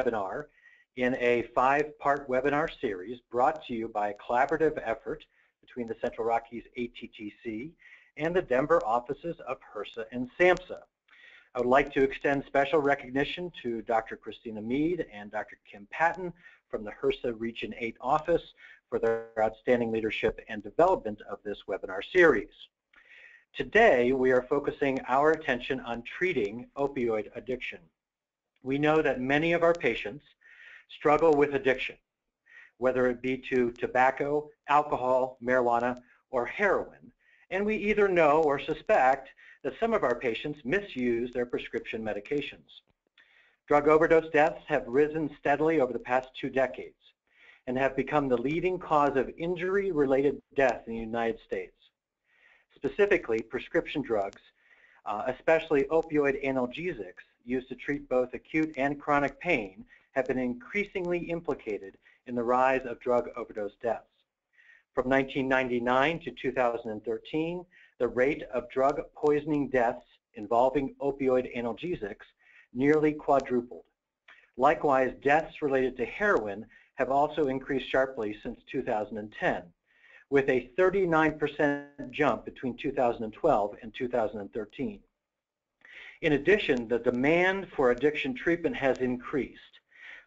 webinar in a 5-part webinar series brought to you by a collaborative effort between the Central Rockies ATTC and the Denver offices of HRSA and SAMHSA. I would like to extend special recognition to Dr. Christina Mead and Dr. Kim Patton from the HRSA Region 8 office for their outstanding leadership and development of this webinar series. Today, we are focusing our attention on treating opioid addiction. We know that many of our patients struggle with addiction, whether it be to tobacco, alcohol, marijuana, or heroin, and we either know or suspect that some of our patients misuse their prescription medications. Drug overdose deaths have risen steadily over the past 2 decades and have become the leading cause of injury-related death in the United States. Specifically, prescription drugs, especially opioid analgesics, used to treat both acute and chronic pain, have been increasingly implicated in the rise of drug overdose deaths. From 1999 to 2013, the rate of drug poisoning deaths involving opioid analgesics nearly quadrupled. Likewise, deaths related to heroin have also increased sharply since 2010, with a 39% jump between 2012 and 2013. In addition, the demand for addiction treatment has increased.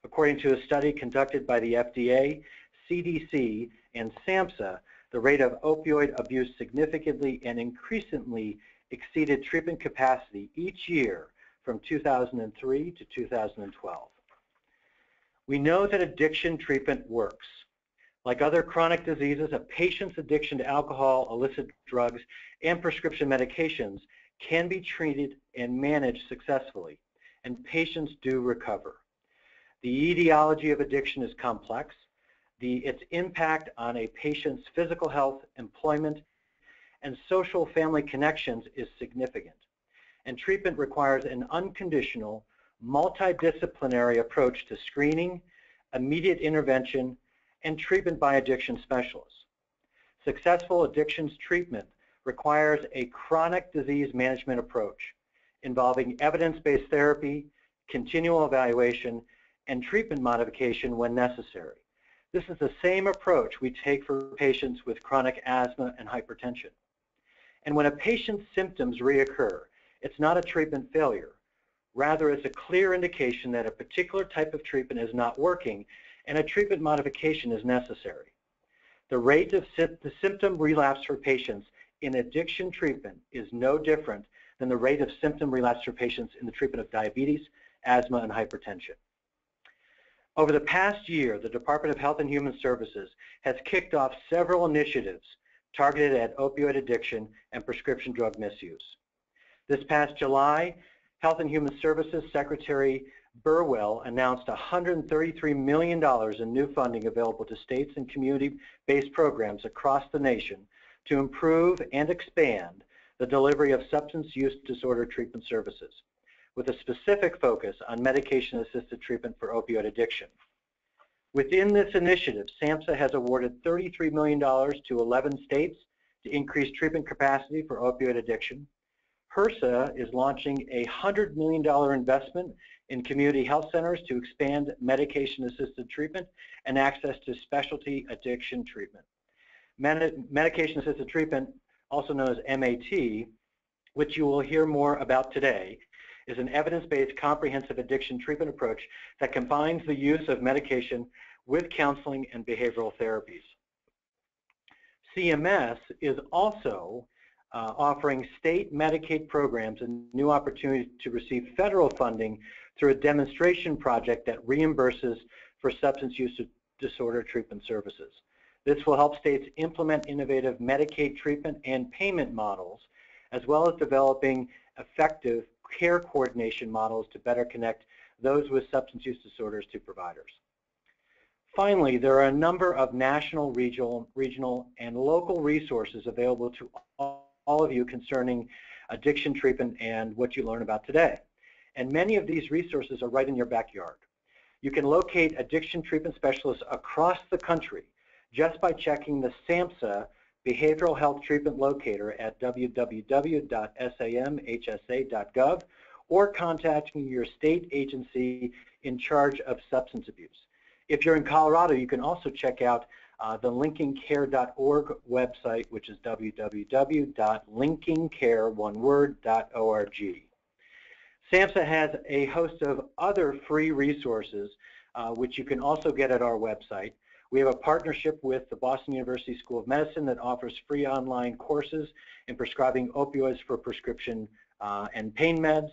According to a study conducted by the FDA, CDC, and SAMHSA, the rate of opioid abuse significantly and increasingly exceeded treatment capacity each year from 2003 to 2012. We know that addiction treatment works. Like other chronic diseases, a patient's addiction to alcohol, illicit drugs, and prescription medications can be treated and managed successfully, and patients do recover. The etiology of addiction is complex. Its impact on a patient's physical health, employment, and social family connections is significant. And treatment requires an unconditional, multidisciplinary approach to screening, immediate intervention, and treatment by addiction specialists. Successful addictions treatment requires a chronic disease management approach involving evidence-based therapy, continual evaluation, and treatment modification when necessary. This is the same approach we take for patients with chronic asthma and hypertension. And when a patient's symptoms reoccur, it's not a treatment failure. Rather, it's a clear indication that a particular type of treatment is not working and a treatment modification is necessary. The rate of the symptom relapse for patients in addiction treatment is no different than the rate of symptom relapse for patients in the treatment of diabetes, asthma, and hypertension. Over the past year, the Department of Health and Human Services has kicked off several initiatives targeted at opioid addiction and prescription drug misuse. This past July, Health and Human Services Secretary Burwell announced $133 million in new funding available to states and community-based programs across the nation to improve and expand the delivery of substance use disorder treatment services, with a specific focus on medication-assisted treatment for opioid addiction. Within this initiative, SAMHSA has awarded $33 million to 11 states to increase treatment capacity for opioid addiction. HRSA is launching a $100 million investment in community health centers to expand medication-assisted treatment and access to specialty addiction treatment. Medication-assisted treatment, also known as MAT, which you will hear more about today, is an evidence-based comprehensive addiction treatment approach that combines the use of medication with counseling and behavioral therapies. CMS is also offering state Medicaid programs and new opportunities to receive federal funding through a demonstration project that reimburses for substance use disorder treatment services. This will help states implement innovative Medicaid treatment and payment models, as well as developing effective care coordination models to better connect those with substance use disorders to providers. Finally, there are a number of national, regional, and local resources available to all of you concerning addiction treatment and what you learn about today. And many of these resources are right in your backyard. You can locate addiction treatment specialists across the country just by checking the SAMHSA Behavioral Health Treatment Locator at www.samhsa.gov or contacting your state agency in charge of substance abuse. If you're in Colorado, you can also check out the linkingcare.org website, which is www.linkingcare.org. SAMHSA has a host of other free resources which you can also get at our website. We have a partnership with the Boston University School of Medicine that offers free online courses in prescribing opioids for prescription and pain meds.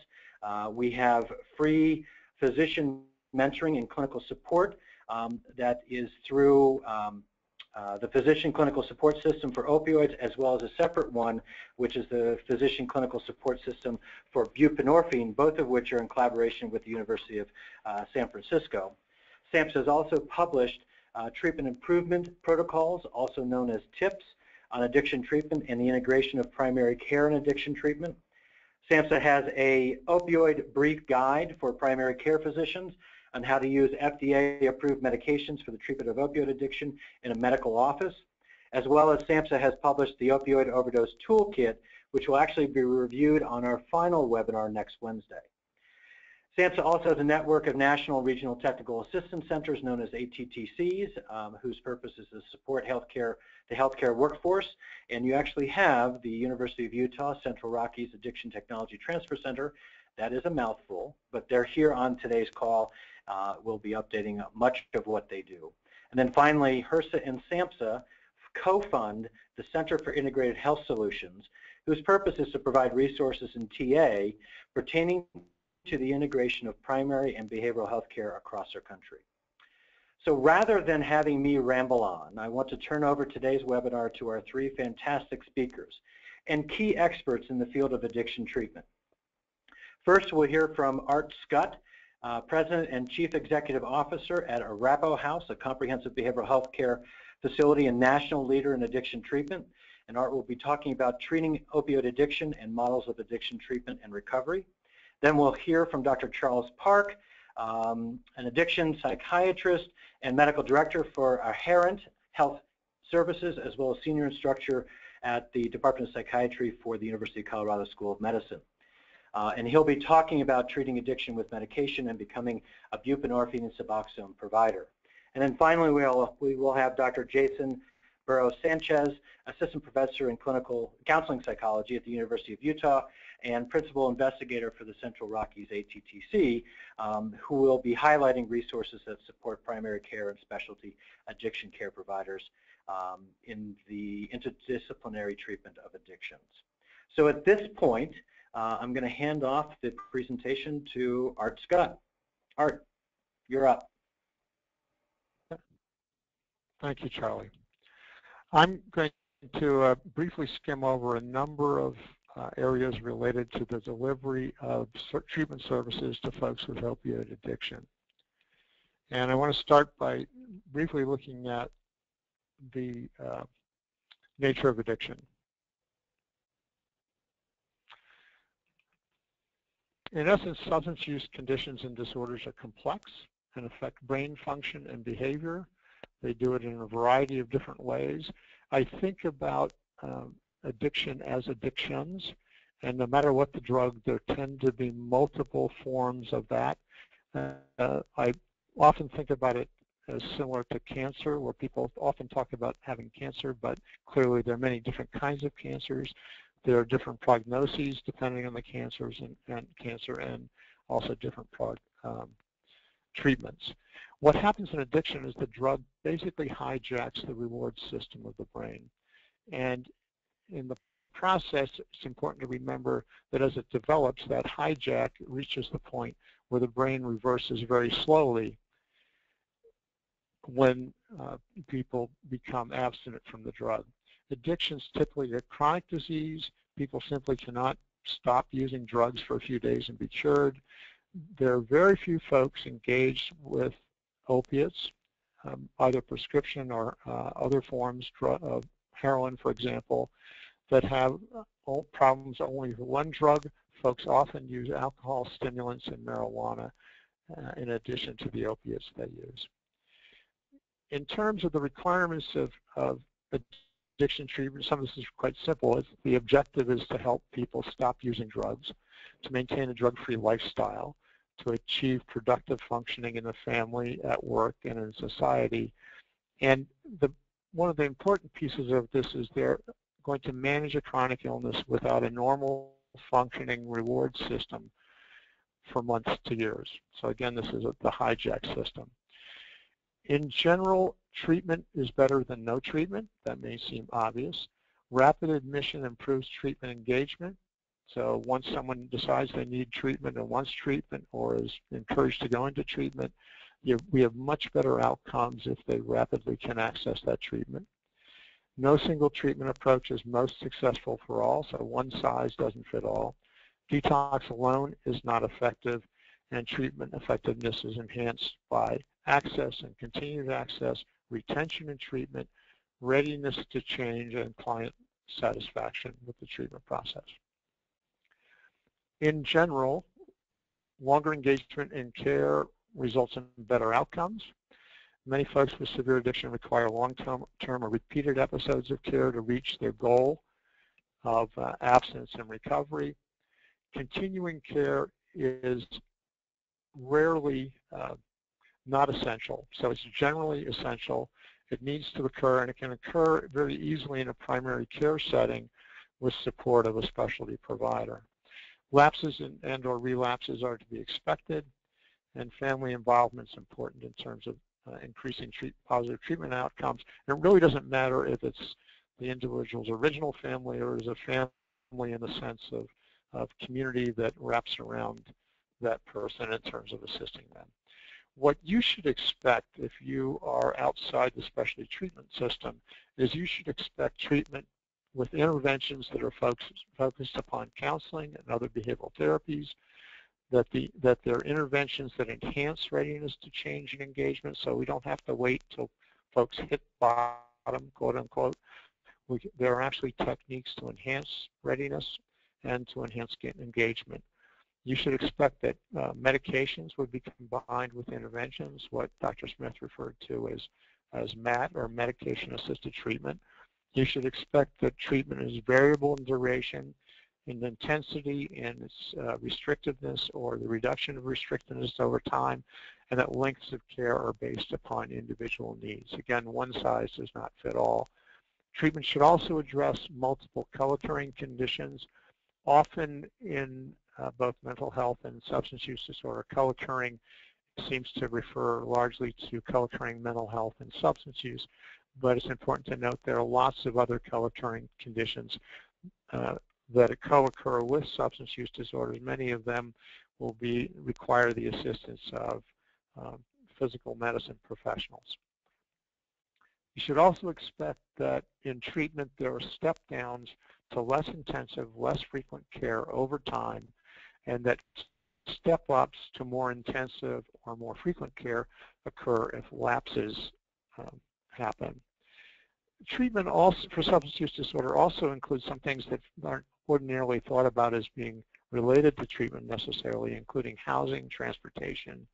We have free physician mentoring and clinical support that is through the Physician Clinical Support System for opioids, as well as a separate one, which is the Physician Clinical Support System for buprenorphine, both of which are in collaboration with the University of San Francisco. SAMHSA has also published treatment improvement protocols, also known as TIPS, on addiction treatment and the integration of primary care and addiction treatment. SAMHSA has a opioid brief guide for primary care physicians on how to use FDA-approved medications for the treatment of opioid addiction in a medical office, as well as SAMHSA has published the Opioid Overdose Toolkit, which will actually be reviewed on our final webinar next Wednesday. SAMHSA also has a network of national regional technical assistance centers known as ATTCs, whose purpose is to support the healthcare workforce. And you actually have the University of Utah Central Rockies Addiction Technology Transfer Center. That is a mouthful, but they're here on today's call. We'll be updating much of what they do. And then finally, HRSA and SAMHSA co-fund the Center for Integrated Health Solutions, whose purpose is to provide resources in TA pertaining to the integration of primary and behavioral health care across our country. So rather than having me ramble on, I want to turn over today's webinar to our three fantastic speakers and key experts in the field of addiction treatment. First, we'll hear from Art Skutt, President and Chief Executive Officer at Arapahoe House, a comprehensive behavioral health care facility and national leader in addiction treatment. And Art will be talking about treating opioid addiction and models of addiction treatment and recovery. Then we'll hear from Dr. Charles Park, an addiction psychiatrist and medical director for Aherent Health Services, as well as senior instructor at the Department of Psychiatry for the University of Colorado School of Medicine. And he'll be talking about treating addiction with medication and becoming a buprenorphine and Suboxone provider. And then finally, we will have Dr. Jason Burrows-Sanchez, assistant professor in clinical counseling psychology at the University of Utah and principal investigator for the Central Rockies ATTC, who will be highlighting resources that support primary care and specialty addiction care providers in the interdisciplinary treatment of addictions. So at this point, I'm going to hand off the presentation to Art Skutt. Art, you're up. Thank you, Charlie. I'm going to briefly skim over a number of areas related to the delivery of treatment services to folks with opioid addiction. And I want to start by briefly looking at the nature of addiction. In essence, substance use conditions and disorders are complex and affect brain function and behavior. They do it in a variety of different ways. I think about addiction as addictions, and no matter what the drug, there tend to be multiple forms of that. I often think about it as similar to cancer, where people often talk about having cancer, but clearly there are many different kinds of cancers. There are different prognoses depending on the cancers and also different treatments. What happens in addiction is the drug basically hijacks the reward system of the brain. And in the process, it's important to remember that as it develops, that hijack reaches the point where the brain reverses very slowly when people become abstinent from the drug. Addiction's typically a chronic disease. People simply cannot stop using drugs for a few days and be cured. There are very few folks engaged with opiates, either prescription or other forms of heroin, for example, that have problems only with one drug. Folks often use alcohol, stimulants, and marijuana in addition to the opiates they use. In terms of the requirements of addiction treatment, some of this is quite simple. The objective is to help people stop using drugs, to maintain a drug-free lifestyle, to achieve productive functioning in the family, at work, and in society. And one of the important pieces of this is they're going to manage a chronic illness without a normal functioning reward system for months to years. So again, this is the hijack system. In general, treatment is better than no treatment. That may seem obvious. Rapid admission improves treatment engagement. So once someone decides they need treatment and wants treatment or is encouraged to go into treatment, we have much better outcomes if they rapidly can access that treatment. No single treatment approach is most successful for all, so one size doesn't fit all. Detox alone is not effective, and treatment effectiveness is enhanced by access and continued access, retention in treatment, readiness to change, and client satisfaction with the treatment process. In general, longer engagement in care results in better outcomes. Many folks with severe addiction require long-term or repeated episodes of care to reach their goal of abstinence and recovery. Continuing care is rarely not essential, so it's generally essential. It needs to occur, and it can occur very easily in a primary care setting with support of a specialty provider. Lapses and/or relapses are to be expected, and family involvement is important in terms of increasing positive treatment outcomes. And it really doesn't matter if it's the individual's original family or is a family in the sense of community that wraps around that person in terms of assisting them. What you should expect if you are outside the specialty treatment system is you should expect treatment with interventions that are focused upon counseling and other behavioral therapies, that there are interventions that enhance readiness to change and engagement, so we don't have to wait till folks hit bottom, quote unquote. There are actually techniques to enhance readiness and to enhance engagement. You should expect that medications would be combined with interventions, what Dr. Smith referred to as MAT, or medication-assisted treatment. You should expect that treatment is variable in duration, in intensity, and its restrictiveness or the reduction of restrictiveness over time, and that lengths of care are based upon individual needs. Again, one size does not fit all. Treatment should also address multiple co-occurring conditions. Often in both mental health and substance use disorder, co-occurring seems to refer largely to co-occurring mental health and substance use, but it's important to note there are lots of other co-occurring conditions that co-occur with substance use disorders. Many of them will require the assistance of physical medicine professionals. You should also expect that in treatment there are step downs to less intensive, less frequent care over time, and that step ups to more intensive or more frequent care occur if lapses happen. Treatment also for substance use disorder also includes some things that aren't ordinarily thought about as being related to treatment necessarily, including housing, transportation,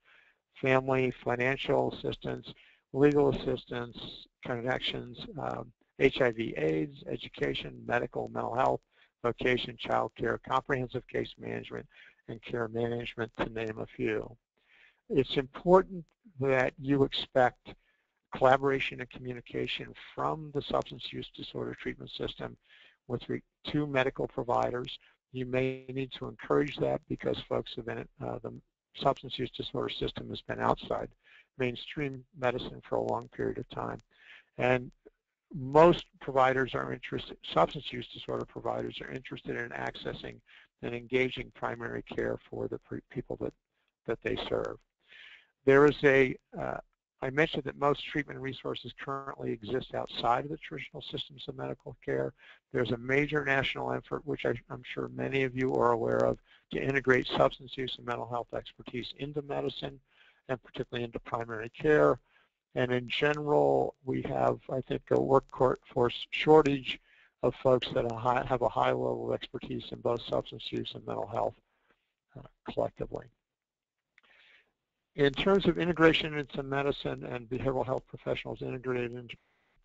family, financial assistance, legal assistance, connections, HIV/AIDS, education, medical, mental health, vocation, child care, comprehensive case management, and care management, to name a few. It's important that you expect collaboration and communication from the substance use disorder treatment system with two medical providers. You may need to encourage that because folks have been, the substance use disorder system has been outside mainstream medicine for a long period of time. And most providers are interested, substance use disorder providers are interested in accessing and engaging primary care for the people that they serve. There is I mentioned that most treatment resources currently exist outside of the traditional systems of medical care. There's a major national effort, which I'm sure many of you are aware of, to integrate substance use and mental health expertise into medicine, and particularly into primary care. And in general, we have, I think, a workforce shortage of folks that have a high level of expertise in both substance use and mental health collectively. In terms of integration into medicine and behavioral health professionals integrated into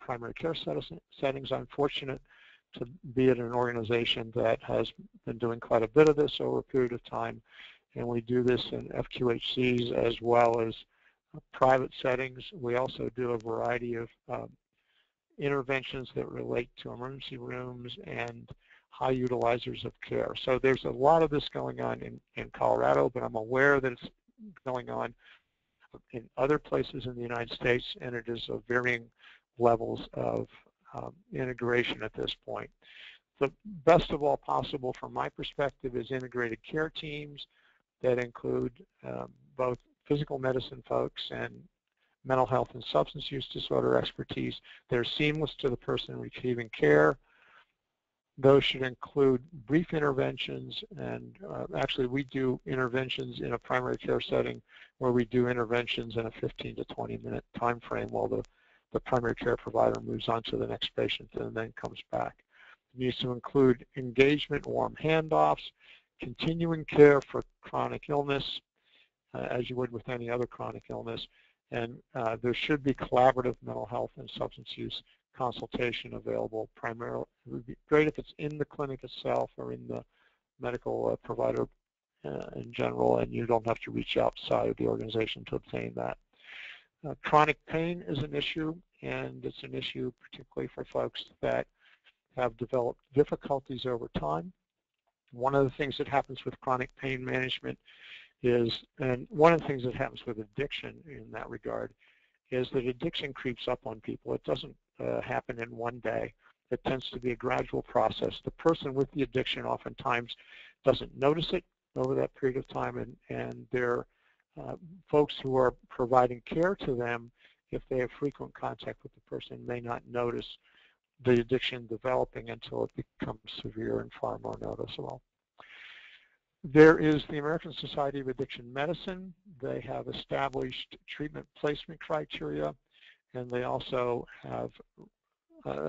primary care settings. I'm fortunate to be at an organization that has been doing quite a bit of this over a period of time, and we do this in FQHCs as well as private settings. We also do a variety of interventions that relate to emergency rooms and high utilizers of care. So there's a lot of this going on in Colorado, but I'm aware that it's going on in other places in the United States, and it is of varying levels of integration at this point. The best of all possible from my perspective is integrated care teams that include both physical medicine folks and mental health and substance use disorder expertise. They're seamless to the person receiving care. Those should include brief interventions, and actually we do interventions in a primary care setting where we do interventions in a 15 to 20 minute time frame while the primary care provider moves on to the next patient and then comes back. It needs to include engagement, warm handoffs, continuing care for chronic illness, as you would with any other chronic illness, and there should be collaborative mental health and substance use consultation available primarily. It would be great if it's in the clinic itself or in the medical provider in general, and you don't have to reach outside of the organization to obtain that. Chronic pain is an issue, and it's an issue particularly for folks that have developed difficulties over time. One of the things that happens with chronic pain management is, and one of the things that happens with addiction in that regard, is that addiction creeps up on people. It doesn't happen in one day. It tends to be a gradual process. The person with the addiction oftentimes doesn't notice it over that period of time, and their folks who are providing care to them, if they have frequent contact with the person, may not notice the addiction developing until it becomes severe and far more noticeable. There is the American Society of Addiction Medicine. They have established treatment placement criteria, and they also have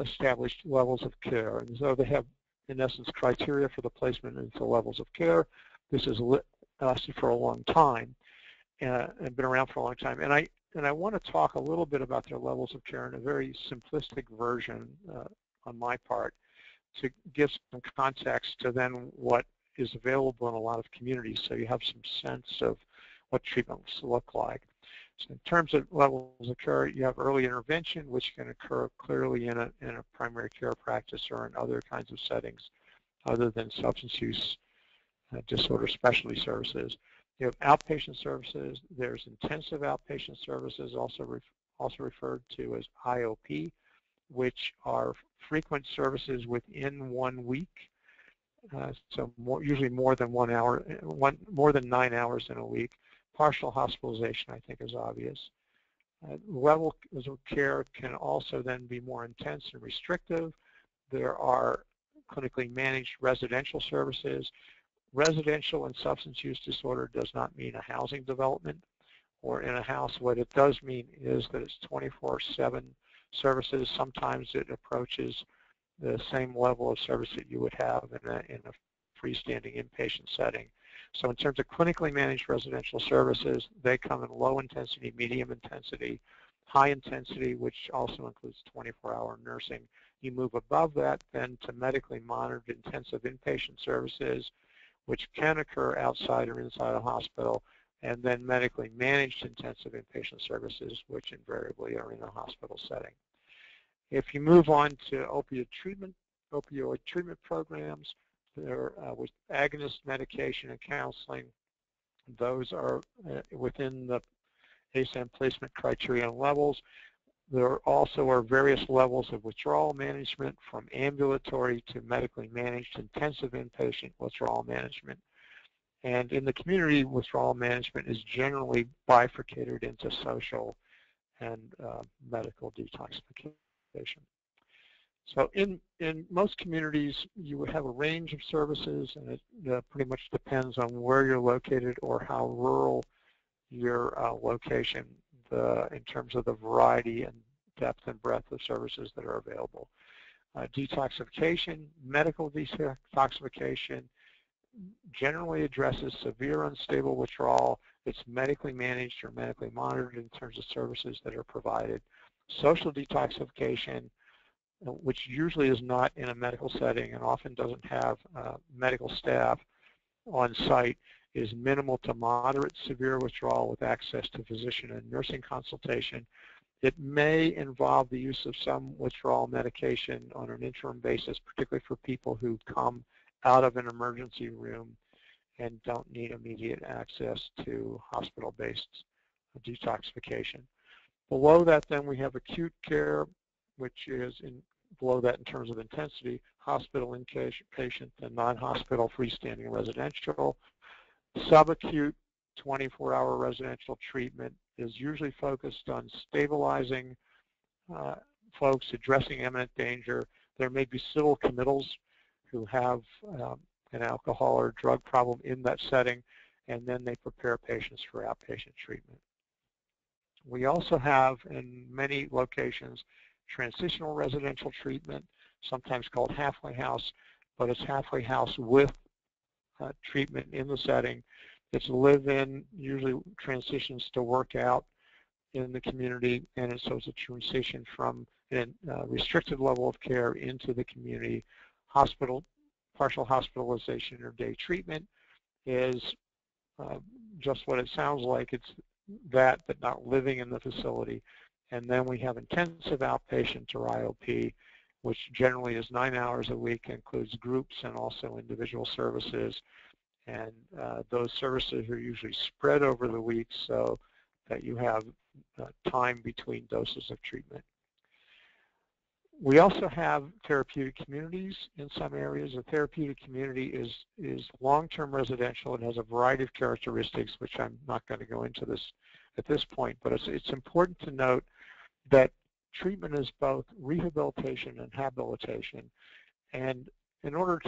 established levels of care. And so they have, in essence, criteria for the placement into levels of care. This has lasted for a long time and been around for a long time. And I want to talk a little bit about their levels of care in a very simplistic version on my part to give some context to then what is available in a lot of communities, so you have some sense of what treatments look like. So in terms of levels of care, you have early intervention, which can occur clearly in a primary care practice or in other kinds of settings other than substance use disorder specialty services. You have outpatient services. There's intensive outpatient services, also referred to as IOP, which are frequent services within 1 week. So usually more than 1 hour, more than 9 hours in a week. Partial hospitalization, I think, is obvious. Levels of care can also then be more intense and restrictive. There are clinically managed residential services. Residential and substance use disorder does not mean a housing development or in a house. What it does mean is that it's 24/7 services. Sometimes it approaches the same level of service that you would have in a freestanding inpatient setting. So in terms of clinically managed residential services, they come in low intensity, medium intensity, high intensity, which also includes 24-hour nursing. You move above that then to medically monitored intensive inpatient services, which can occur outside or inside a hospital, and then medically managed intensive inpatient services, which invariably are in a hospital setting. If you move on to opioid treatment programs, there with agonist medication and counseling, those are within the ASAM placement criteria and levels. There also are various levels of withdrawal management, from ambulatory to medically managed intensive inpatient withdrawal management. And in the community, withdrawal management is generally bifurcated into social and medical detoxification. So in most communities, you would have a range of services, and it pretty much depends on where you're located or how rural your location, in terms of the variety and depth and breadth of services that are available. Detoxification, medical detoxification, generally addresses severe unstable withdrawal. It's medically managed or medically monitored in terms of services that are provided. social detoxification, which usually is not in a medical setting and often doesn't have medical staff on site, is minimal to moderate severe withdrawal with access to physician and nursing consultation. It may involve the use of some withdrawal medication on an interim basis, particularly for people who come out of an emergency room and don't need immediate access to hospital-based detoxification. Below that, then, we have acute care, which is below that in terms of intensity, hospital inpatient and non-hospital freestanding residential. Subacute 24-hour residential treatment is usually focused on stabilizing folks, addressing imminent danger. There may be civil committals who have an alcohol or drug problem in that setting, and then they prepare patients for outpatient treatment. We also have, in many locations, transitional residential treatment, sometimes called halfway house, but it's halfway house with treatment in the setting. It's live-in, usually transitions to work out in the community, and so it's a transition from a restricted level of care into the community. Partial hospitalization or day treatment is just what it sounds like. It's that, but not living in the facility. And then we have intensive outpatient or IOP, which generally is 9 hours a week, includes groups and also individual services. And those services are usually spread over the week so that you have time between doses of treatment. We also have therapeutic communities in some areas. A therapeutic community is long-term residential. It has a variety of characteristics, which I'm not going to go into this at this point, but it's important to note that treatment is both rehabilitation and habilitation. And in order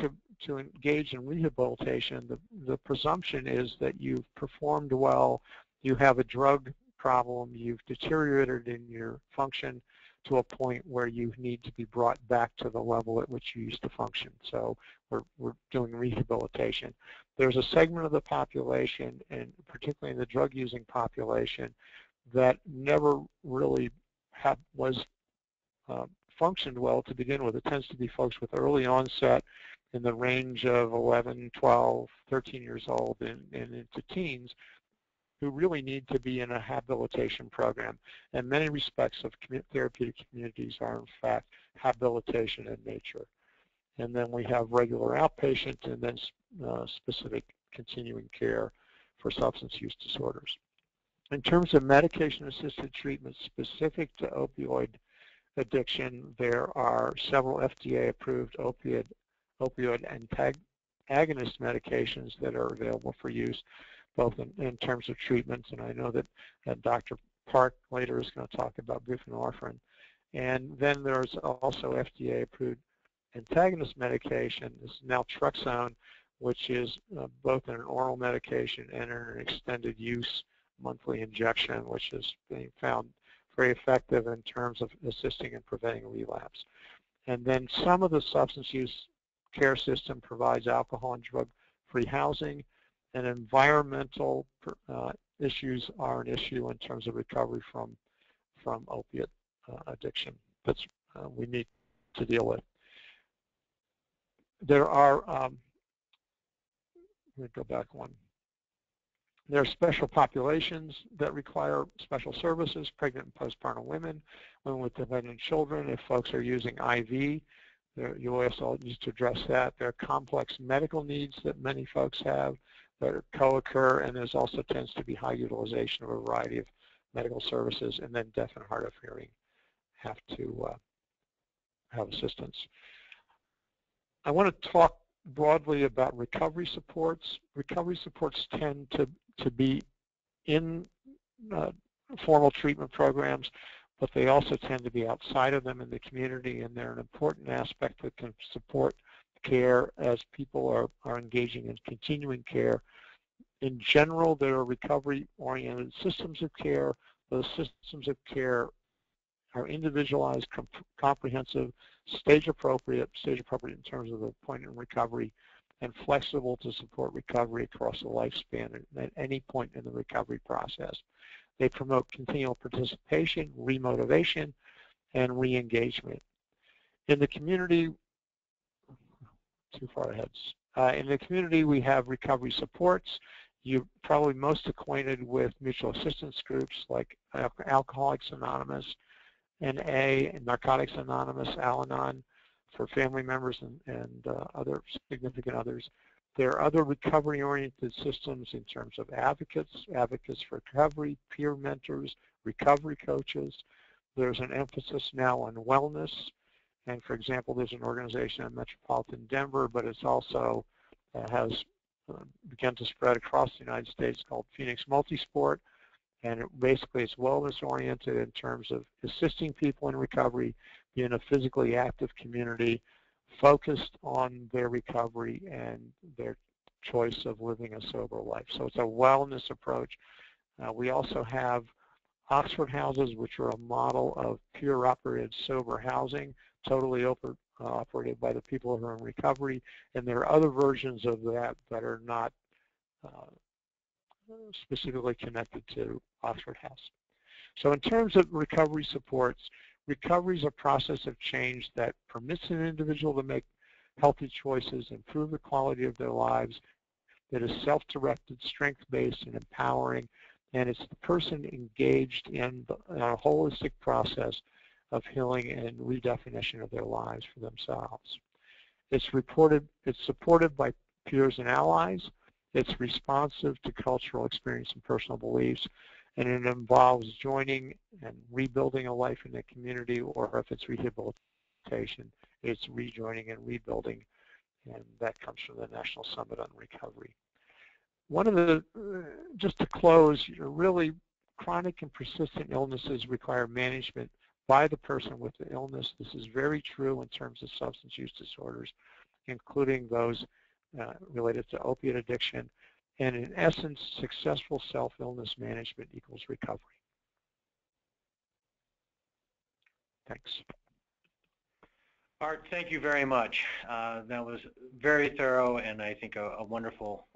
to engage in rehabilitation, the presumption is that you've performed well, you have a drug problem, you've deteriorated in your function to a point where you need to be brought back to the level at which you used to function. So we're doing rehabilitation. There's a segment of the population, and particularly in the drug-using population, that never really functioned well to begin with. It tends to be folks with early onset in the range of 11, 12, 13 years old and into teens, who really need to be in a habilitation program. And many respects of therapeutic communities are, in fact, habilitation in nature. And then we have regular outpatient and then specific continuing care for substance use disorders. In terms of medication-assisted treatment specific to opioid addiction, there are several FDA-approved opioid antagonist medications that are available for use, both in terms of treatments, and I know that Dr. Park later is going to talk about buprenorphine. And then there's also FDA-approved antagonist medication. This is naltrexone, which is both an oral medication and an extended use monthly injection, which is being found very effective in terms of assisting in preventing relapse. And then some of the substance use care system provides alcohol and drug-free housing, and environmental issues are an issue in terms of recovery from opiate addiction that we need to deal with. There are, let me go back one. There are special populations that require special services: pregnant and postpartum women, women with dependent children. If folks are using IV, you also need to address that. There are complex medical needs that many folks have that co-occur, and there's also tends to be high utilization of a variety of medical services, and then deaf and hard of hearing have to have assistance. I want to talk broadly about recovery supports. Recovery supports tend to be in formal treatment programs, but they also tend to be outside of them in the community, and they're an important aspect that can support care as people are engaging in continuing care. In general, there are recovery-oriented systems of care. Those systems of care are individualized, comprehensive, stage-appropriate in terms of the point in recovery, and flexible to support recovery across the lifespan at any point in the recovery process. They promote continual participation, remotivation, and re-engagement. In the community, too far ahead. In the community, we have recovery supports. You're probably most acquainted with mutual assistance groups like Alcoholics Anonymous, NA, Narcotics Anonymous, Al-Anon for family members and other significant others. There are other recovery-oriented systems in terms of advocates for recovery, peer mentors, recovery coaches. There's an emphasis now on wellness. And for example, there's an organization in metropolitan Denver, but it's also has begun to spread across the United States called Phoenix Multisport. And basically it's wellness oriented in terms of assisting people in recovery, being a physically active community, focused on their recovery and their choice of living a sober life. So it's a wellness approach. We also have Oxford houses, which are a model of peer-operated sober housing, totally operated by the people who are in recovery. And there are other versions of that that are not specifically connected to Oxford House. So in terms of recovery supports, recovery is a process of change that permits an individual to make healthy choices, improve the quality of their lives, that is self-directed, strength-based, and empowering, and it's the person engaged in a holistic process of healing and redefinition of their lives for themselves. It's supported by peers and allies. It's responsive to cultural experience and personal beliefs, and it involves joining and rebuilding a life in the community, or if it's rehabilitation, it's rejoining and rebuilding, and that comes from the National Summit on Recovery. One of the, just to close, really chronic and persistent illnesses require management by the person with the illness. This is very true in terms of substance use disorders, including those related to opiate addiction. And in essence, successful self-illness management equals recovery. Thanks. Art, thank you very much. That was very thorough and I think a wonderful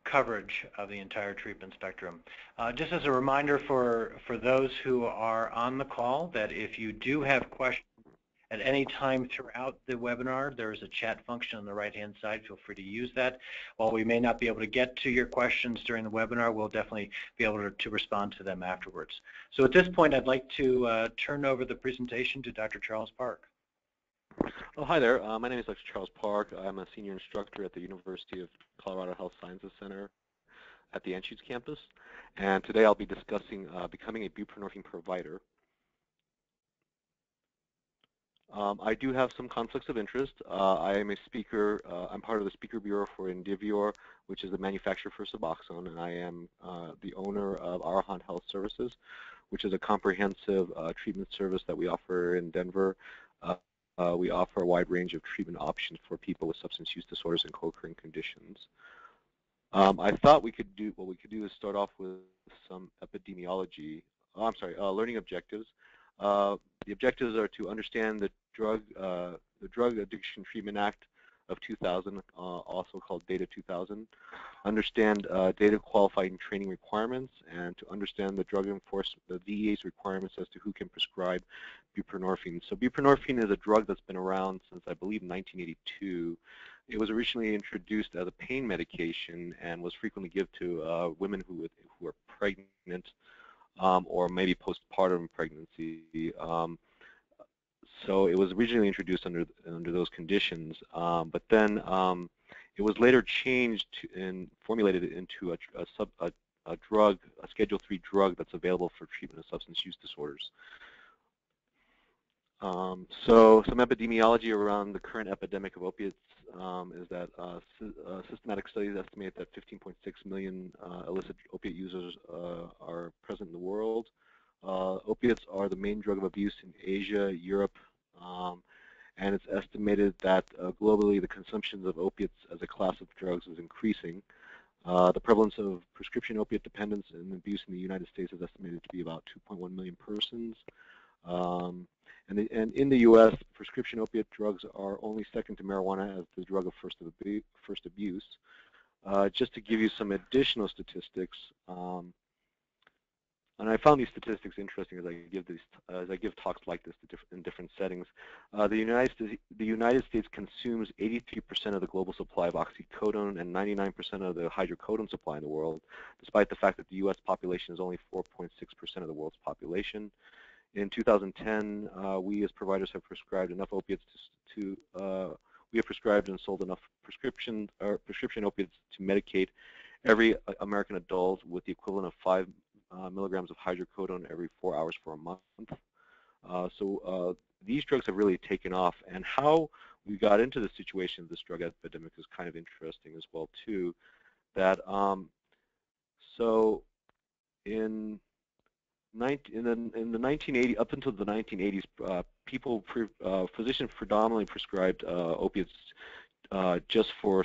coverage of the entire treatment spectrum. Just as a reminder for those who are on the call that if you do have questions at any time throughout the webinar, there is a chat function on the right-hand side. Feel free to use that. While we may not be able to get to your questions during the webinar, we'll definitely be able to respond to them afterwards. So at this point, I'd like to turn over the presentation to Dr. Charles Park. Oh, hi there. My name is Dr. Charles Park. I'm a senior instructor at the University of Colorado Health Sciences Center at the Anschutz campus. And today I'll be discussing becoming a buprenorphine provider. I do have some conflicts of interest. I am a speaker. I'm part of the speaker bureau for Indivior, which is the manufacturer for Suboxone, and I am the owner of Arahant Health Services, which is a comprehensive treatment service that we offer in Denver. We offer a wide range of treatment options for people with substance use disorders and co-occurring conditions. I thought what we could do is start off with some epidemiology. Learning objectives. The objectives are to understand the Drug Addiction Treatment Act of 2000, also called Data 2000, understand data qualifying training requirements, and to understand the drug enforcement, the DEA's requirements as to who can prescribe buprenorphine. So buprenorphine is a drug that's been around since, I believe, 1982. It was originally introduced as a pain medication and was frequently given to women who are pregnant or maybe postpartum pregnancy. So it was originally introduced under those conditions, but then it was later changed and formulated into a drug, a Schedule III drug that's available for treatment of substance use disorders. So some epidemiology around the current epidemic of opiates is that systematic studies estimate that 15.6 million illicit opiate users are present in the world. Opiates are the main drug of abuse in Asia, Europe, and it's estimated that globally the consumption of opiates as a class of drugs is increasing. The prevalence of prescription opiate dependence and abuse in the United States is estimated to be about 2.1 million persons. And in the U.S., prescription opiate drugs are only second to marijuana as the drug of first abuse. Just to give you some additional statistics, and I found these statistics interesting as I give talks like this in different settings. The United States consumes 83% of the global supply of oxycodone and 99% of the hydrocodone supply in the world, despite the fact that the U.S. population is only 4.6% of the world's population. In 2010, we as providers have prescribed enough opiates we have prescribed and sold enough prescription opiates to medicate every American adult with the equivalent of 5 milligrams of hydrocodone every 4 hours for a month. So these drugs have really taken off, and how we got into the situation of this drug epidemic is kind of interesting as well too. That so in the 1980s, up until the 1980s, physicians predominantly prescribed opiates just for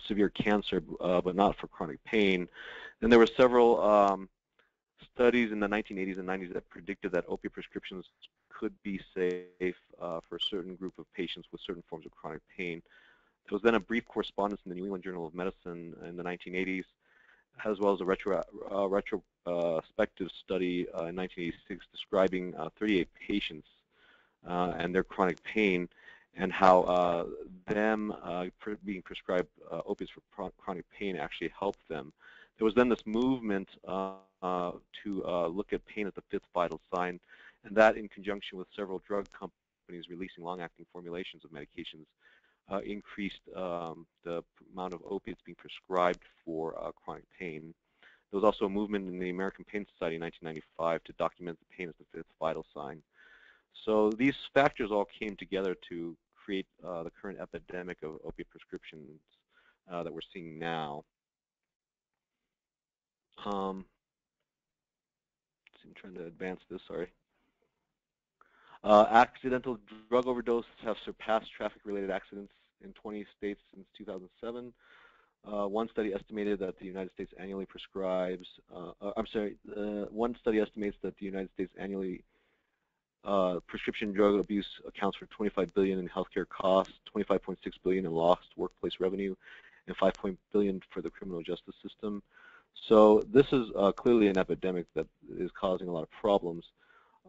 severe cancer, but not for chronic pain. Then there were several studies in the 1980s and 90s that predicted that opiate prescriptions could be safe for a certain group of patients with certain forms of chronic pain. There was then a brief correspondence in the New England Journal of Medicine in the 1980s, as well as a retrospective study in 1986 describing 38 patients and their chronic pain, and how them being prescribed opiates for chronic pain actually helped them. There was then this movement to look at pain as the fifth vital sign, and that in conjunction with several drug companies releasing long-acting formulations of medications increased the amount of opiates being prescribed for chronic pain. There was also a movement in the American Pain Society in 1995 to document the pain as the fifth vital sign. So these factors all came together to create the current epidemic of opiate prescriptions that we're seeing now. I'm trying to advance this, sorry. Accidental drug overdoses have surpassed traffic-related accidents in 20 states since 2007. One study estimated that the United States annually prescribes, one study estimates that the United States annually prescription drug abuse accounts for $25 billion in healthcare costs, $25.6 billion in lost workplace revenue, and $5 billion for the criminal justice system. So this is clearly an epidemic that is causing a lot of problems.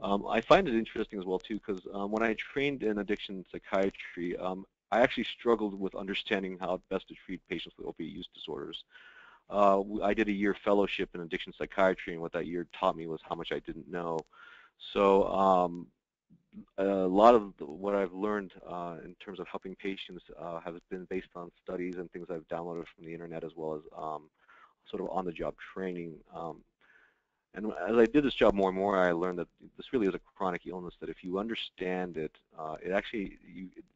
I find it interesting as well too, because when I trained in addiction psychiatry, I actually struggled with understanding how best to treat patients with opiate use disorders. I did a year fellowship in addiction psychiatry, and what that year taught me was how much I didn't know. So a lot of what I've learned in terms of helping patients has been based on studies and things I've downloaded from the internet, as well as sort of on-the-job training. And as I did this job more and more, I learned that this really is a chronic illness, that if you understand it, it actually,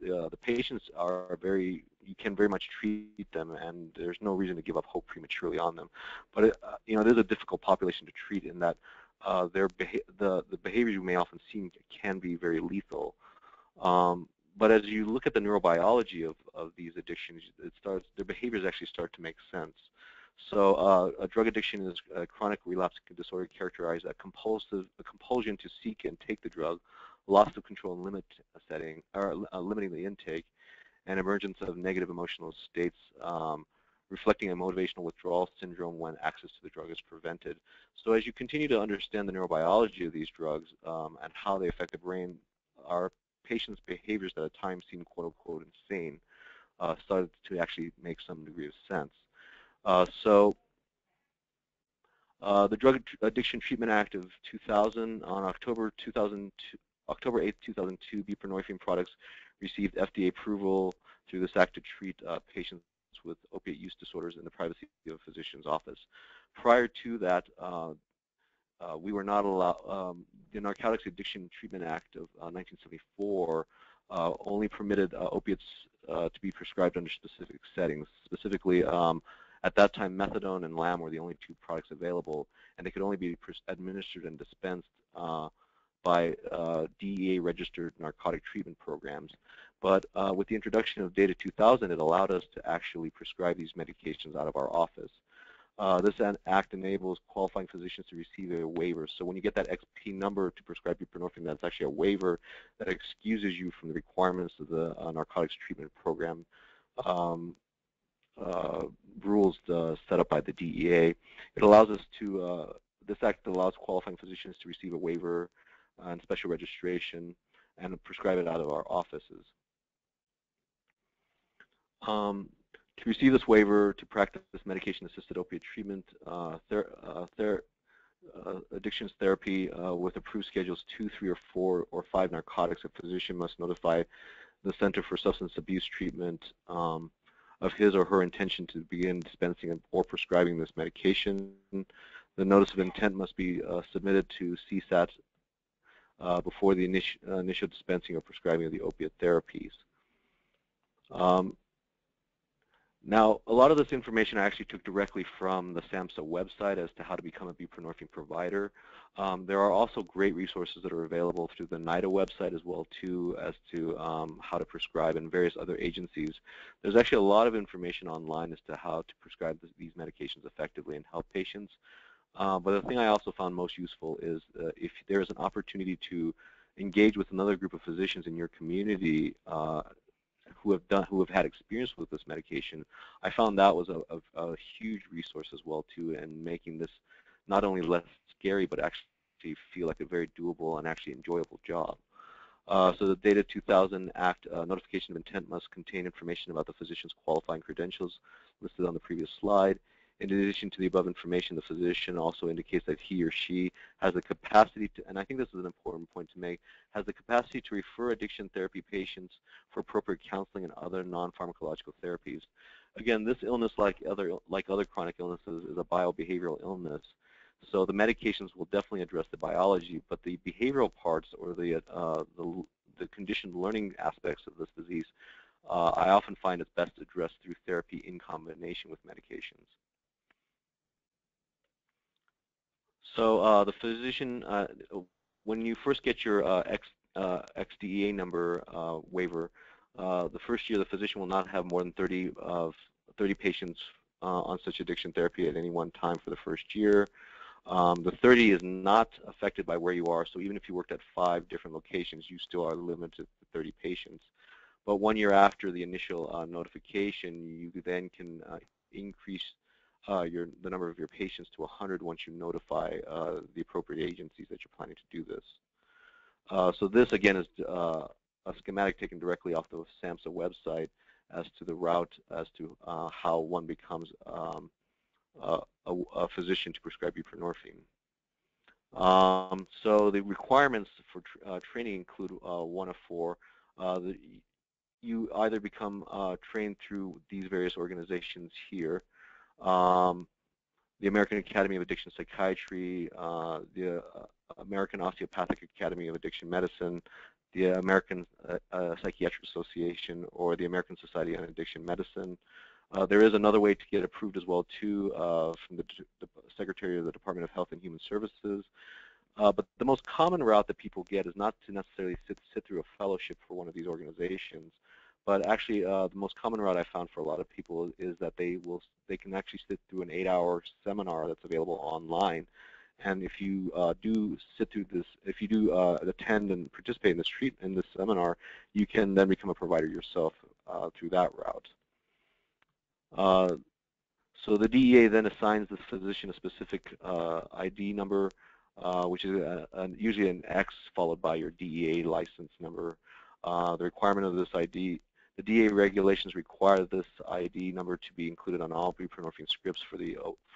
the patients are you can very much treat them, and there's no reason to give up hope prematurely on them. But it is a difficult population to treat in that the behaviors you may often see can be very lethal. But as you look at the neurobiology of these addictions, their behaviors actually start to make sense. So a drug addiction is a chronic relapsing disorder characterized as a compulsion to seek and take the drug, loss of control and limiting the intake, and emergence of negative emotional states, reflecting a motivational withdrawal syndrome when access to the drug is prevented. So as you continue to understand the neurobiology of these drugs and how they affect the brain, our patients' behaviors that at times seem quote-unquote insane started to actually make some degree of sense. So the Drug Addiction Treatment Act of 2000, on October 8, 2002, buprenorphine products received FDA approval through this act to treat patients with opiate use disorders in the privacy of a physician's office. Prior to that, we were not allowed, the Narcotics Addiction Treatment Act of 1974 only permitted opiates to be prescribed under specific settings. Specifically, at that time, methadone and LAM were the only two products available, and they could only be administered and dispensed by DEA-registered narcotic treatment programs. But with the introduction of Data 2000, it allowed us to actually prescribe these medications out of our office. This act enables qualifying physicians to receive a waiver. So when you get that XP number to prescribe buprenorphine, that's actually a waiver that excuses you from the requirements of the narcotics treatment program rules set up by the DEA. It allows us to this act allows qualifying physicians to receive a waiver and special registration and prescribe it out of our offices. To receive this waiver to practice medication-assisted opiate treatment, addictions therapy with approved schedules 2, 3, or 4, or 5 narcotics, a physician must notify the Center for Substance Abuse Treatment of his or her intention to begin dispensing or prescribing this medication. The notice of intent must be submitted to CSAT before the initial dispensing or prescribing of the opiate therapies. Now, a lot of this information I actually took directly from the SAMHSA website as to how to become a buprenorphine provider. There are also great resources that are available through the NIDA website as well too, as to how to prescribe and various other agencies. There's actually a lot of information online as to how to prescribe these medications effectively and help patients. But the thing I also found most useful is if there is an opportunity to engage with another group of physicians in your community who have had experience with this medication, I found that was a huge resource as well too, in making this not only less scary but actually feel like a very doable and actually enjoyable job. So the Data 2000 Act notification of intent must contain information about the physician's qualifying credentials listed on the previous slide. In addition to the above information, the physician also indicates that he or she has the capacity to, and I think this is an important point to make, has the capacity to refer addiction therapy patients for appropriate counseling and other non-pharmacological therapies. Again, this illness, like other chronic illnesses, is a biobehavioral illness. So the medications will definitely address the biology, but the behavioral parts or the conditioned learning aspects of this disease, I often find it's best addressed through therapy in combination with medications. So the physician, when you first get your XDEA number waiver, the first year the physician will not have more than 30 patients on such addiction therapy at any one time for the first year. The 30 is not affected by where you are, so even if you worked at 5 different locations, you still are limited to 30 patients. But 1 year after the initial notification, you then can increase the number of your patients to 100 once you notify the appropriate agencies that you're planning to do this. So this, again, is a schematic taken directly off the SAMHSA website as to the route as to how one becomes a physician to prescribe buprenorphine. So the requirements for training include one of 4. You either become trained through these various organizations here, the American Academy of Addiction Psychiatry, the American Osteopathic Academy of Addiction Medicine, the American Psychiatric Association, or the American Society on Addiction Medicine. There is another way to get approved as well too, from the Secretary of the Department of Health and Human Services. But the most common route that people get is not to necessarily sit through a fellowship for one of these organizations, but actually the most common route I found for a lot of people is that they can actually sit through an 8-hour seminar that's available online. And if you do sit through this, if you do attend and participate in this seminar, you can then become a provider yourself through that route. So the DEA then assigns the physician a specific ID number, which is usually an X followed by your DEA license number. The requirement of this ID, the DEA regulations require this ID number to be included on all buprenorphine scripts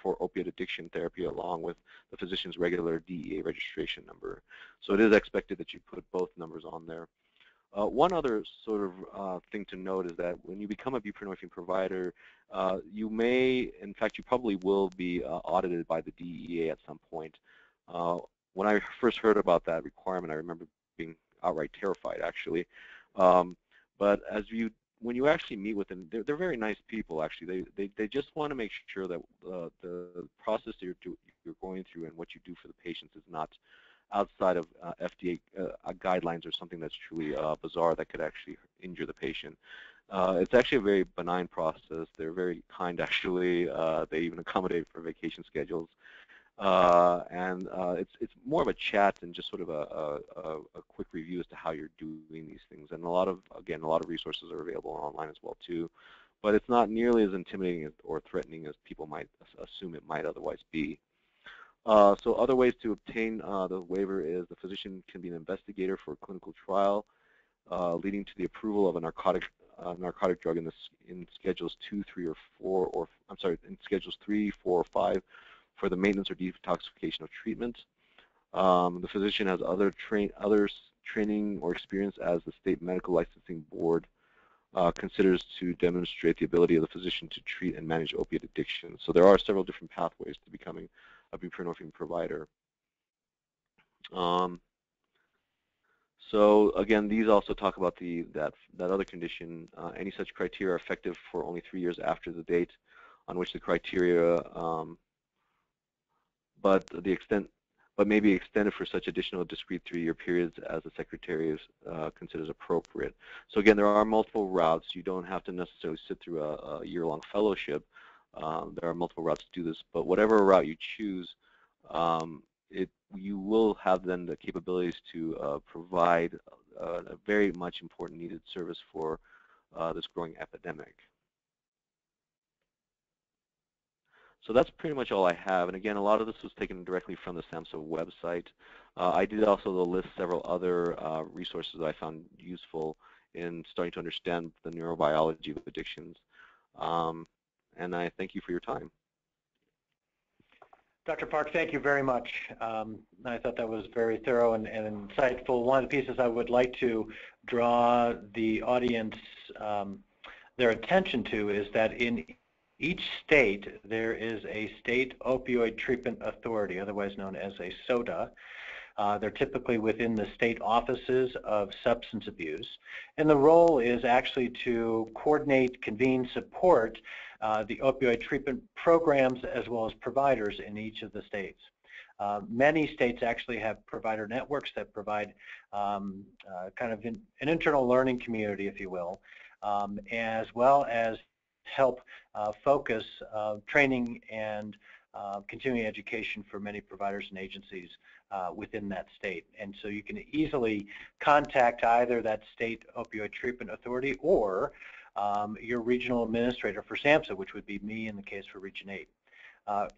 for opiate addiction therapy, along with the physician's regular DEA registration number. So it is expected that you put both numbers on there. One other sort of thing to note is that when you become a buprenorphine provider, you may, in fact, you probably will be audited by the DEA at some point. When I first heard about that requirement, I remember being outright terrified, actually. But when you actually meet with them, they're very nice people, actually. They just want to make sure that the process that you're going through and what you do for the patients is not outside of FDA guidelines or something that's truly bizarre that could actually injure the patient. It's actually a very benign process. They're very kind, actually. They even accommodate for vacation schedules. And it's more of a chat and just sort of a quick review as to how you're doing these things. And again, a lot of resources are available online as well too. But it's not nearly as intimidating or threatening as people might assume it might otherwise be. So other ways to obtain the waiver is the physician can be an investigator for a clinical trial, leading to the approval of a narcotic drug in Schedules 2, 3, or 4, or I'm sorry, in Schedules 3, 4, or 5 for the maintenance or detoxification of treatment. The physician has other training or experience as the state medical licensing board considers to demonstrate the ability of the physician to treat and manage opiate addiction. So there are several different pathways to becoming a buprenorphine provider. So again, these also talk about that other condition. Any such criteria are effective for only 3 years after the date on which the criteria, but may be extended for such additional discrete 3-year periods as the Secretary considers appropriate. So again, there are multiple routes. You don't have to necessarily sit through a year-long fellowship. There are multiple routes to do this, but whatever route you choose, you will have then the capabilities to provide a very much important needed service for this growing epidemic. So that's pretty much all I have. And again, a lot of this was taken directly from the SAMHSA website. I did also list several other resources that I found useful in starting to understand the neurobiology of addictions. And I thank you for your time. Dr. Park, thank you very much. I thought that was very thorough and insightful. One of the pieces I would like to draw the audience, their attention to, is that in each state there is a state opioid treatment authority, otherwise known as a SOTA. They're typically within the state offices of substance abuse, and the role is actually to coordinate, convene, support the opioid treatment programs as well as providers in each of the states. Many states actually have provider networks that provide kind of an internal learning community, if you will, as well as help focus training and continuing education for many providers and agencies within that state. And so you can easily contact either that state opioid treatment authority or your regional administrator for SAMHSA, which would be me in the case for Region 8.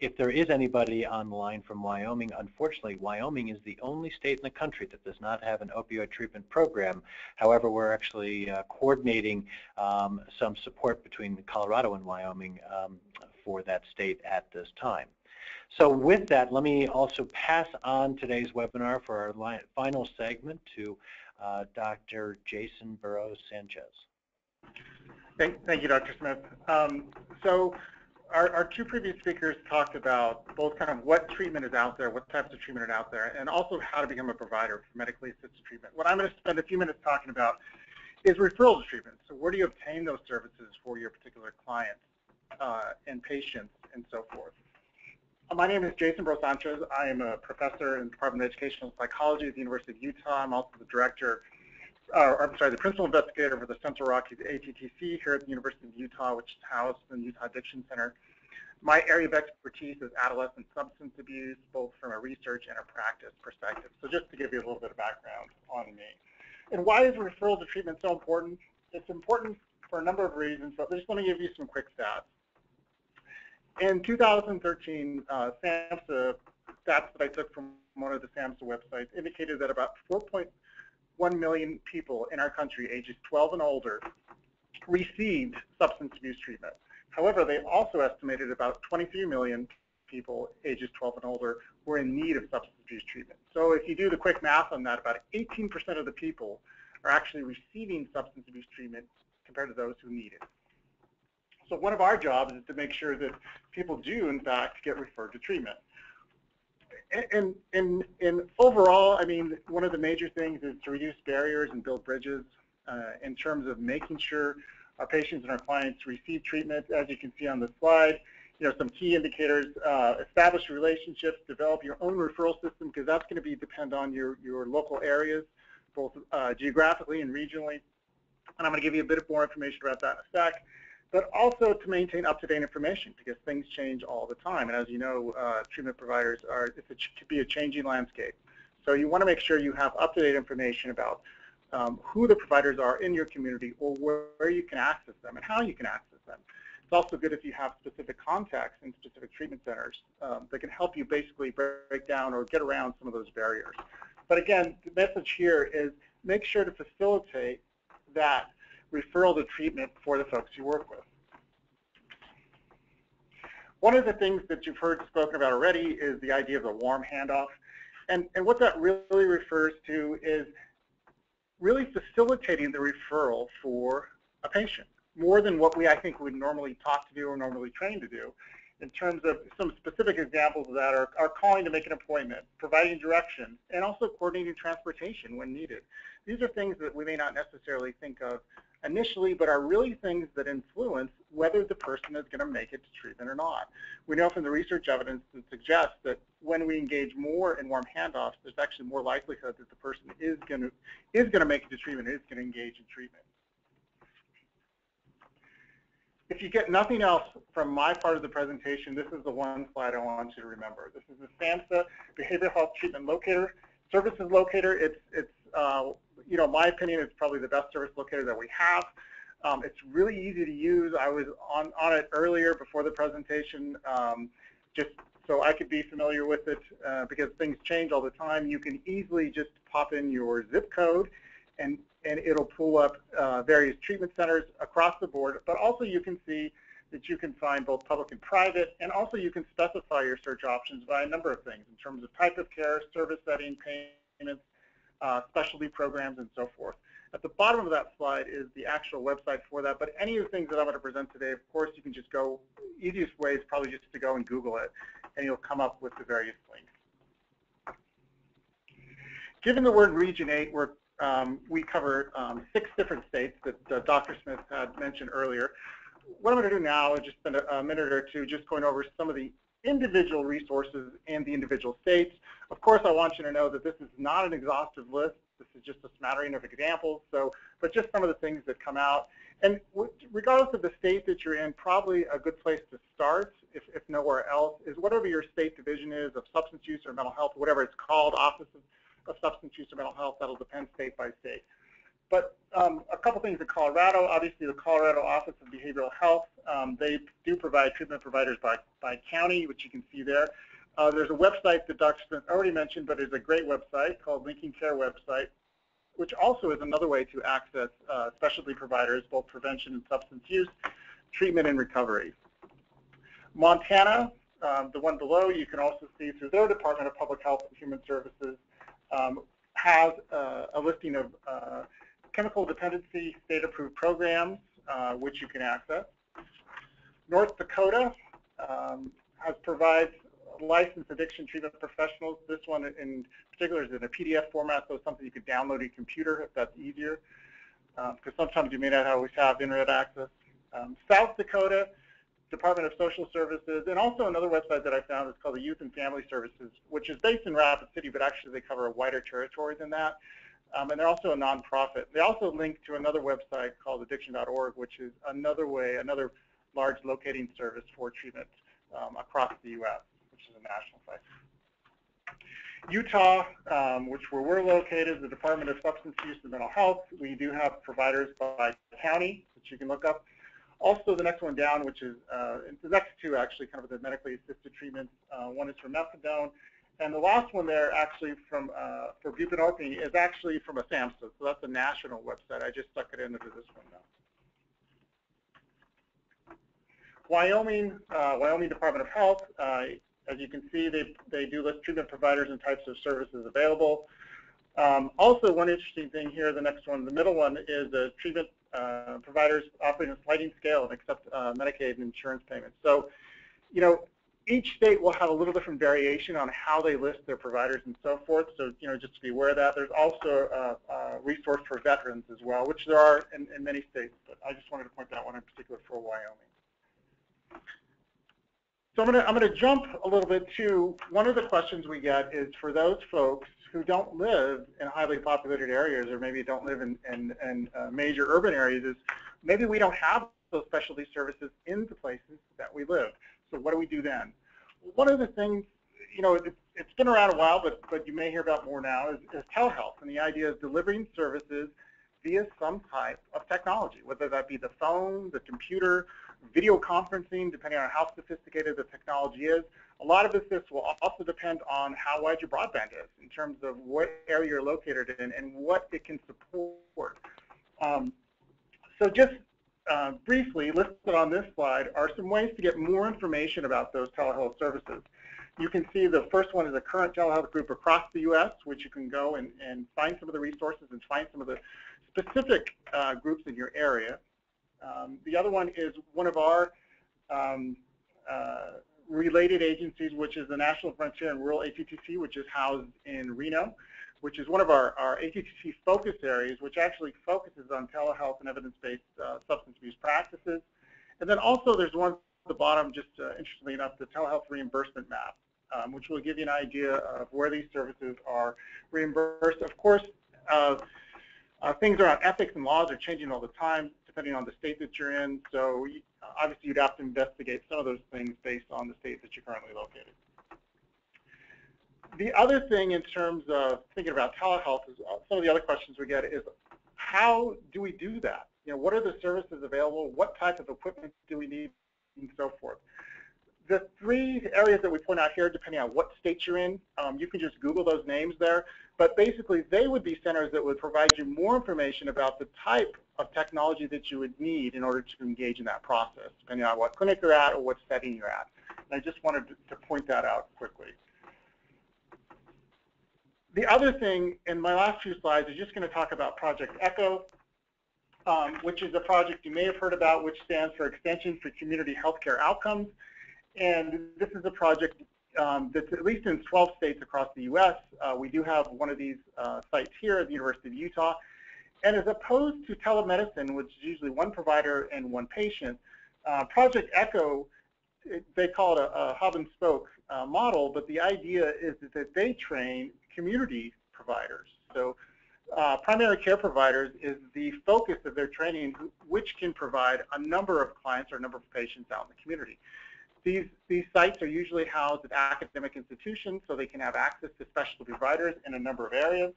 If there is anybody on the line from Wyoming, unfortunately, Wyoming is the only state in the country that does not have an opioid treatment program. However, we're actually coordinating some support between Colorado and Wyoming for that state at this time. So with that, let me also pass on today's webinar for our final segment to Dr. Jason Burrows-Sanchez. Thank you, Dr. Smith. So our two previous speakers talked about both kind of what treatment is out there, what types of treatment are out there, and also how to become a provider for medically assisted treatment. What I'm going to spend a few minutes talking about is referral to treatment. So where do you obtain those services for your particular clients and patients and so forth? My name is Jason Burrows-Sanchez. I am a professor in the Department of Educational Psychology at the University of Utah. I'm also the the principal investigator for the Central Rockies ATTC here at the University of Utah, which is housed in the Utah Addiction Center. My area of expertise is adolescent substance abuse, both from a research and a practice perspective. So just to give you a little bit of background on me. And why is referral to treatment so important? It's important for a number of reasons, but I just want to give you some quick stats. In 2013, SAMHSA stats that I took from one of the SAMHSA websites indicated that about 4.1 million people in our country ages 12 and older received substance abuse treatment. However, they also estimated about 23 million people ages 12 and older were in need of substance abuse treatment. So if you do the quick math on that, about 18% of the people are actually receiving substance abuse treatment compared to those who need it. So one of our jobs is to make sure that people do, in fact, get referred to treatment. And overall, I mean, one of the major things is to reduce barriers and build bridges in terms of making sure our patients and our clients receive treatment. As you can see on the slide, some key indicators: establish relationships, develop your own referral system, because that's going to depend on your local areas, both geographically and regionally. And I'm going to give you a bit more information about that in a sec. But also to maintain up-to-date information, because things change all the time. And as you know, treatment providers it could be a changing landscape. So you want to make sure you have up-to-date information about who the providers are in your community, or where you can access them and how you can access them. It's also good if you have specific contacts in specific treatment centers that can help you basically break down or get around some of those barriers. But again, the message here is make sure to facilitate that referral to treatment for the folks you work with. One of the things that you've heard spoken about already is the idea of the warm handoff. And what that really refers to is really facilitating the referral for a patient, more than what I think we'd normally taught to do or normally trained to do. In terms of some specific examples of that are calling to make an appointment, providing direction, and also coordinating transportation when needed. These are things that we may not necessarily think of initially, but are really things that influence whether the person is going to make it to treatment or not. We know from the research evidence that suggests that when we engage more in warm handoffs, there's actually more likelihood that the person is going to make it to treatment, is going to engage in treatment. If you get nothing else from my part of the presentation, this is the one slide I want you to remember. This is the SAMHSA Behavioral Health Treatment Locator, Services Locator. It's you know, my opinion, it's probably the best service locator that we have. It's really easy to use. I was on it earlier before the presentation, just so I could be familiar with it because things change all the time. You can easily just pop in your zip code and it'll pull up various treatment centers across the board, but also you can see that you can find both public and private, and also you can specify your search options by a number of things in terms of type of care, service setting, payments, specialty programs, and so forth. At the bottom of that slide is the actual website for that, but any of the things that I'm going to present today, of course, you can just go, easiest way is probably just to go and Google it, and you'll come up with the various links. Given the word Region 8, we cover 6 different states that Dr. Smith had mentioned earlier. What I'm going to do now is just spend a minute or two just going over some of the individual resources in the individual states. Of course, I want you to know that this is not an exhaustive list. This is just a smattering of examples, but just some of the things that come out. And regardless of the state that you're in, probably a good place to start, if nowhere else, is whatever your state division is of substance use or mental health, whatever it's called, Office of Substance Use or Mental Health. That'll depend state by state. But a couple things in Colorado. Obviously, the Colorado Office of Behavioral Health, they do provide treatment providers by county, which you can see there. There's a website that Dr. Smith already mentioned, but it's a great website called Linking Care website, which also is another way to access specialty providers, both prevention and substance use, treatment and recovery. Montana, the one below, you can also see through their Department of Public Health and Human Services, has a listing of chemical dependency state-approved programs, which you can access. North Dakota provides licensed addiction treatment professionals. This one in particular is in a PDF format, so it's something you could download on your computer if that's easier, because sometimes you may not always have internet access. South Dakota, Department of Social Services, and also another website that I found is called the Youth and Family Services, which is based in Rapid City, but actually they cover a wider territory than that. And they're also a nonprofit. They also link to another website called addiction.org, which is another large locating service for treatment across the U.S., which is a national site. Utah, which where we're located, the Department of Substance Use and Mental Health. We do have providers by county, which you can look up. Also, the next one down, which is the next two actually kind of the medically assisted treatments. One is for methadone, and the last one there actually for buprenorphine is actually from a SAMHSA, so that's a national website. I just stuck it into this one now. Wyoming Department of Health, as you can see, they do list treatment providers and types of services available. Also, one interesting thing here, the next one, the middle one, is the treatment providers operating a sliding scale and accept Medicaid and insurance payments. So, you know, each state will have a little different variation on how they list their providers and so forth. So, you know, just to be aware of that. There's also a resource for veterans as well, which there are in many states, but I just wanted to point that one in particular for Wyoming. So I'm gonna jump a little bit to one of the questions we get is for those folks who don't live in highly populated areas or maybe don't live in major urban areas, is maybe we don't have those specialty services in the places that we live. So what do we do then? One of the things, you know, it's been around a while, but you may hear about more now, is telehealth, and the idea of delivering services via some type of technology, whether that be the phone, the computer, video conferencing, depending on how sophisticated the technology is. A lot of this will also depend on how wide your broadband is in terms of what area you're located in and what it can support. So just briefly listed on this slide are some ways to get more information about those telehealth services. You can see the first one is a current telehealth group across the U.S., which you can go and find some of the resources and find some of the specific groups in your area. The other one is one of our related agencies, which is the National Frontier and Rural ATTC, which is housed in Reno, which is one of our ATTC focus areas, which actually focuses on telehealth and evidence-based substance abuse practices. And then also there's one at the bottom, just interestingly enough, the telehealth reimbursement map, which will give you an idea of where these services are reimbursed. Of course, things around ethics and laws are changing all the time, depending on the state that you're in. So obviously you'd have to investigate some of those things based on the state that you're currently located. The other thing in terms of thinking about telehealth is some of the other questions we get is how do we do that? You know, what are the services available? What type of equipment do we need, and so forth? The three areas that we point out here, depending on what state you're in, you can just Google those names there. But basically, they would be centers that would provide you more information about the type of technology that you would need in order to engage in that process, depending on what clinic you're at or what setting you're at. And I just wanted to point that out quickly. The other thing in my last few slides is just going to talk about Project ECHO, which is a project you may have heard about, which stands for Extension for Community Healthcare Outcomes. And this is a project that's at least in 12 states across the U.S. We do have one of these sites here at the University of Utah. And as opposed to telemedicine, which is usually one provider and one patient, Project ECHO, they call it a hub and spoke model, but the idea is that they train community providers. So primary care providers is the focus of their training, which can provide a number of clients or a number of patients out in the community. These sites are usually housed at academic institutions, so they can have access to specialty providers in a number of areas.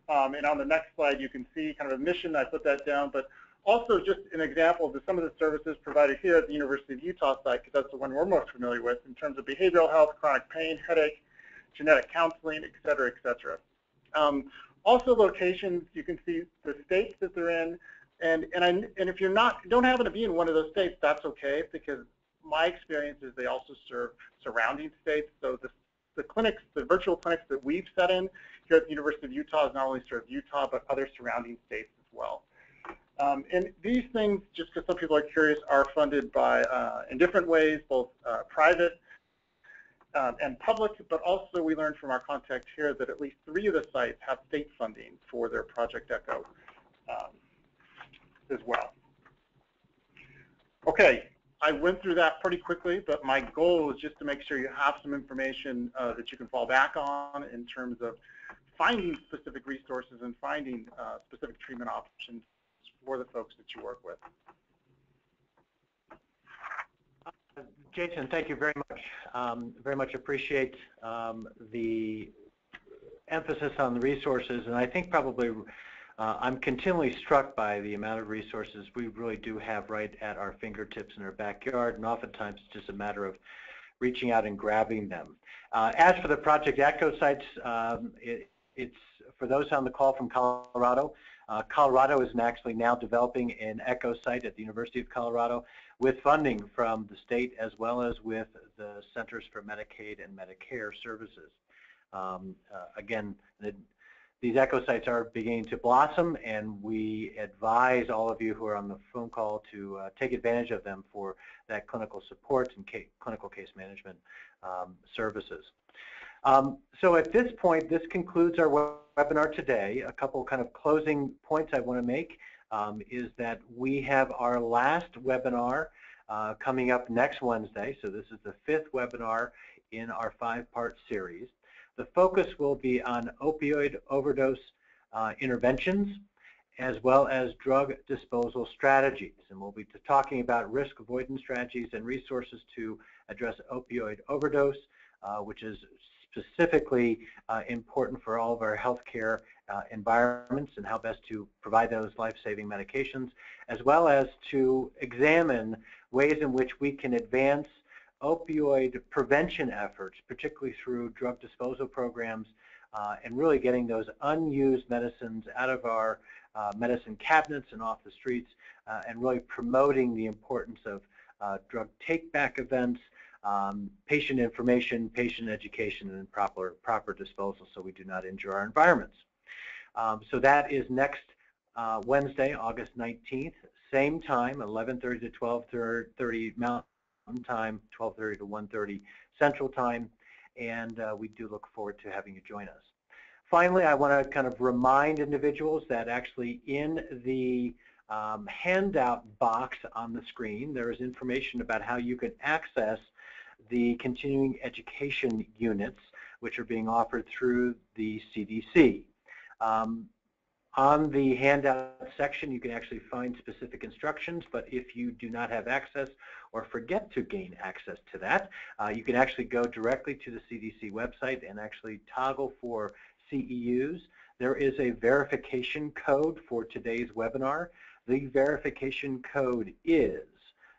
And on the next slide, you can see kind of a mission. I put that down, but also just an example of some of the services provided here at the University of Utah site, because that's the one we're most familiar with in terms of behavioral health, chronic pain, headache, genetic counseling, et cetera, et cetera. Also locations, you can see the states that they're in, and if you're don't happen to be in one of those states, that's okay, because my experience is they also serve surrounding states. So the clinics, the virtual clinics that we've set in here at the University of Utah has not only served Utah, but other surrounding states as well. And these things, just because some people are curious, are funded by, in different ways, both private and public, but also we learned from our contact here that at least 3 of the sites have state funding for their Project ECHO as well. Okay, I went through that pretty quickly, but my goal is just to make sure you have some information that you can fall back on in terms of finding specific resources and finding specific treatment options for the folks that you work with. Jason, thank you very much. Very much appreciate the emphasis on the resources, and I think probably I'm continually struck by the amount of resources we really do have right at our fingertips in our backyard, and oftentimes it's just a matter of reaching out and grabbing them. As for the Project ECHO sites, it's for those on the call from Colorado. Colorado is actually now developing an ECHO site at the University of Colorado with funding from the state as well as with the Centers for Medicaid and Medicare Services. Again, these ECHO sites are beginning to blossom, and we advise all of you who are on the phone call to take advantage of them for that clinical support and clinical case management services. So at this point, this concludes our webinar today. A couple kind of closing points I want to make is that we have our last webinar coming up next Wednesday. So this is the 5th webinar in our 5-part series. The focus will be on opioid overdose interventions as well as drug disposal strategies. And we'll be talking about risk avoidance strategies and resources to address opioid overdose, which is specifically important for all of our healthcare environments and how best to provide those life-saving medications, as well as to examine ways in which we can advance opioid prevention efforts, particularly through drug disposal programs, and really getting those unused medicines out of our medicine cabinets and off the streets, and really promoting the importance of drug take-back events, patient information, patient education, and proper disposal so we do not injure our environments. So that is next Wednesday, August 19th, same time, 11:30 to 12:30 Mountain Time, 12:30 to 1:30 Central Time, and we do look forward to having you join us. Finally, I want to kind of remind individuals that actually in the handout box on the screen, there is information about how you can access the continuing education units, which are being offered through the CDC. On the handout section, you can actually find specific instructions, but if you do not have access or forget to gain access to that, you can actually go directly to the CDC website and actually toggle for CEUs. There is a verification code for today's webinar. The verification code is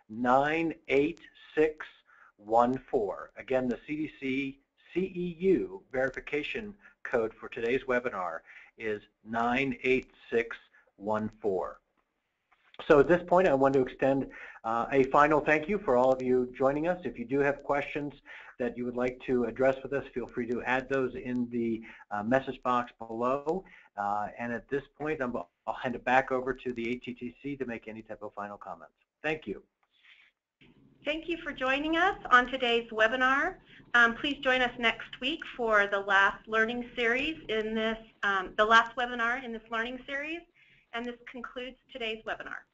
98614. Again, the CDC CEU verification code for today's webinar is 98614. So at this point, I want to extend a final thank you for all of you joining us. If you do have questions that you would like to address with us, feel free to add those in the message box below. And at this point, I'll hand it back over to the ATTC to make any type of final comments. Thank you. Thank you for joining us on today's webinar. Please join us next week for the last learning series in this, the last webinar in this learning series. And this concludes today's webinar.